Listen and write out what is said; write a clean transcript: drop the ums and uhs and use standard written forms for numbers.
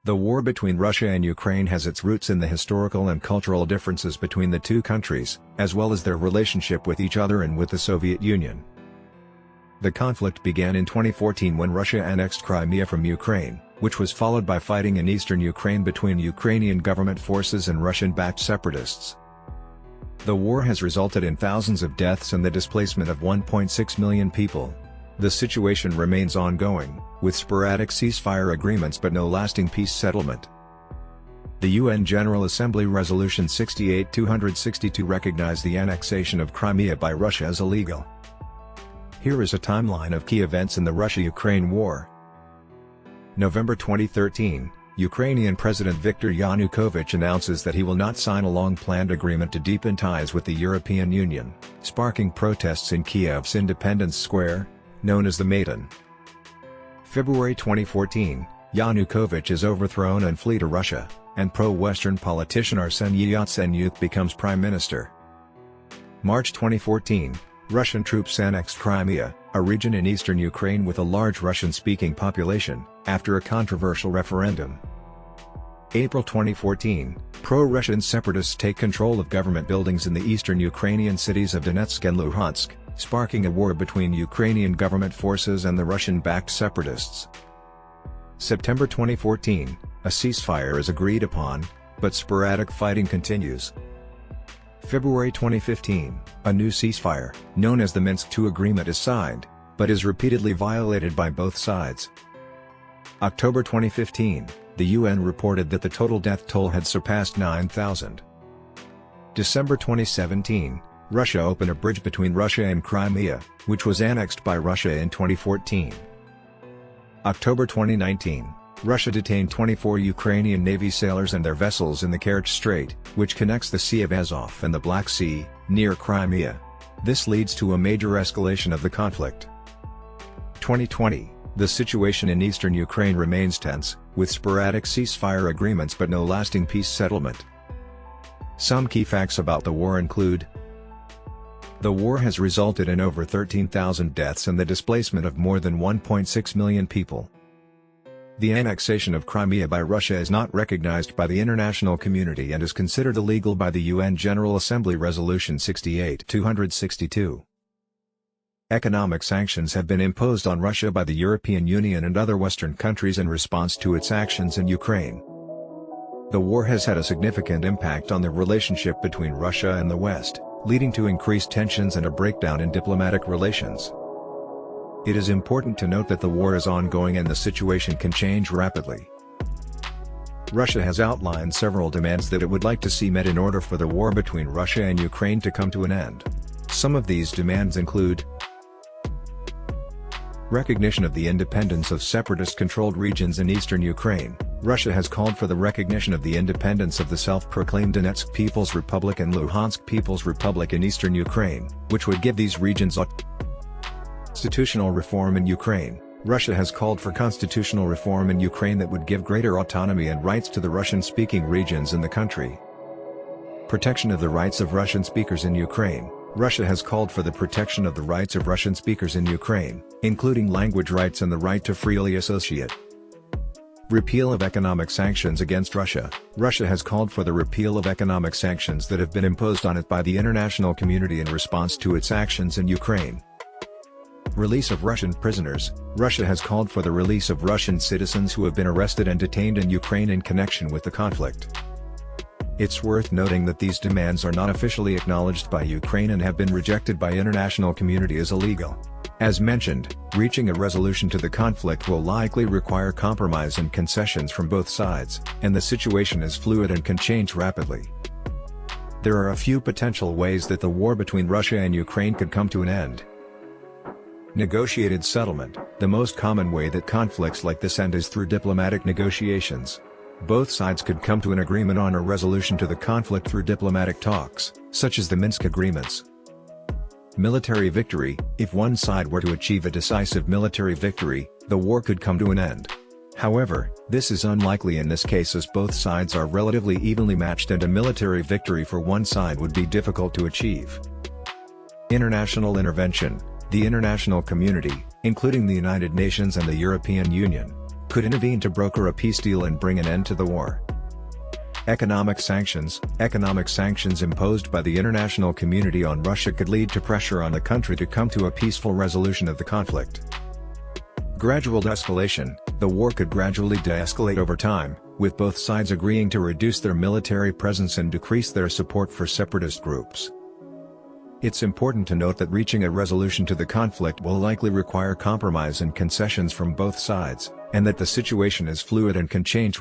The war between Russia and Ukraine has its roots in the historical and cultural differences between the two countries, as well as their relationship with each other and with the Soviet Union. The conflict began in 2014 when Russia annexed Crimea from Ukraine, which was followed by fighting in eastern Ukraine between Ukrainian government forces and Russian-backed separatists. The war has resulted in thousands of deaths and the displacement of 1.6 million people. The situation remains ongoing, with sporadic ceasefire agreements but no lasting peace settlement. The UN General Assembly Resolution 68-262 recognized the annexation of Crimea by Russia as illegal. Here is a timeline of key events in the Russia-Ukraine war. November 2013, Ukrainian President Viktor Yanukovych announces that he will not sign a long-planned agreement to deepen ties with the European Union, sparking protests in Kiev's Independence Square, known as the Maidan. February 2014, Yanukovych is overthrown and flee to Russia, and pro-Western politician Arseny Yatsenyuk becomes prime minister. March 2014, Russian troops annexed Crimea, a region in eastern Ukraine with a large Russian-speaking population, after a controversial referendum. April 2014, pro-Russian separatists take control of government buildings in the eastern Ukrainian cities of Donetsk and Luhansk, sparking a war between Ukrainian government forces and the Russian-backed separatists. September 2014, a ceasefire is agreed upon, but sporadic fighting continues. February 2015, a new ceasefire, known as the Minsk II agreement is signed, but is repeatedly violated by both sides. October 2015, the UN reported that the total death toll had surpassed 9,000. December 2017, Russia opened a bridge between Russia and Crimea, which was annexed by Russia in 2014. October 2019, Russia detained 24 Ukrainian Navy sailors and their vessels in the Kerch Strait, which connects the Sea of Azov and the Black Sea, near Crimea. This leads to a major escalation of the conflict. 2020, the situation in eastern Ukraine remains tense, with sporadic ceasefire agreements but no lasting peace settlement. Some key facts about the war include: the war has resulted in over 13,000 deaths and the displacement of more than 1.6 million people. The annexation of Crimea by Russia is not recognized by the international community and is considered illegal by the UN General Assembly Resolution 68-262. Economic sanctions have been imposed on Russia by the European Union and other Western countries in response to its actions in Ukraine. The war has had a significant impact on the relationship between Russia and the West, leading to increased tensions and a breakdown in diplomatic relations. It is important to note that the war is ongoing and the situation can change rapidly. Russia has outlined several demands that it would like to see met in order for the war between Russia and Ukraine to come to an end. Some of these demands include: recognition of the independence of separatist-controlled regions in eastern Ukraine. Russia has called for the recognition of the independence of the self-proclaimed Donetsk People's Republic and Luhansk People's Republic in eastern Ukraine, which would give these regions constitutional reform in Ukraine. Russia has called for constitutional reform in Ukraine that would give greater autonomy and rights to the Russian-speaking regions in the country. Protection of the rights of Russian speakers in Ukraine. Russia has called for the protection of the rights of Russian speakers in Ukraine, including language rights and the right to freely associate. Repeal of economic sanctions against Russia. Russia has called for the repeal of economic sanctions that have been imposed on it by the international community in response to its actions in Ukraine. Release of Russian prisoners. Russia has called for the release of Russian citizens who have been arrested and detained in Ukraine in connection with the conflict. It's worth noting that these demands are not officially acknowledged by Ukraine and have been rejected by international community as illegal. As mentioned, reaching a resolution to the conflict will likely require compromise and concessions from both sides, and the situation is fluid and can change rapidly. There are a few potential ways that the war between Russia and Ukraine could come to an end. Negotiated settlement. The most common way that conflicts like this end is through diplomatic negotiations. Both sides could come to an agreement on a resolution to the conflict through diplomatic talks, such as the Minsk agreements. Military victory. If one side were to achieve a decisive military victory, the war could come to an end. However, this is unlikely in this case as both sides are relatively evenly matched and a military victory for one side would be difficult to achieve. International intervention. The international community, including the United Nations and the European Union, could intervene to broker a peace deal and bring an end to the war. Economic sanctions. Economic sanctions imposed by the international community on Russia could lead to pressure on the country to come to a peaceful resolution of the conflict. Gradual de-escalation. The war could gradually de-escalate over time, with both sides agreeing to reduce their military presence and decrease their support for separatist groups. It's important to note that reaching a resolution to the conflict will likely require compromise and concessions from both sides, and that the situation is fluid and can change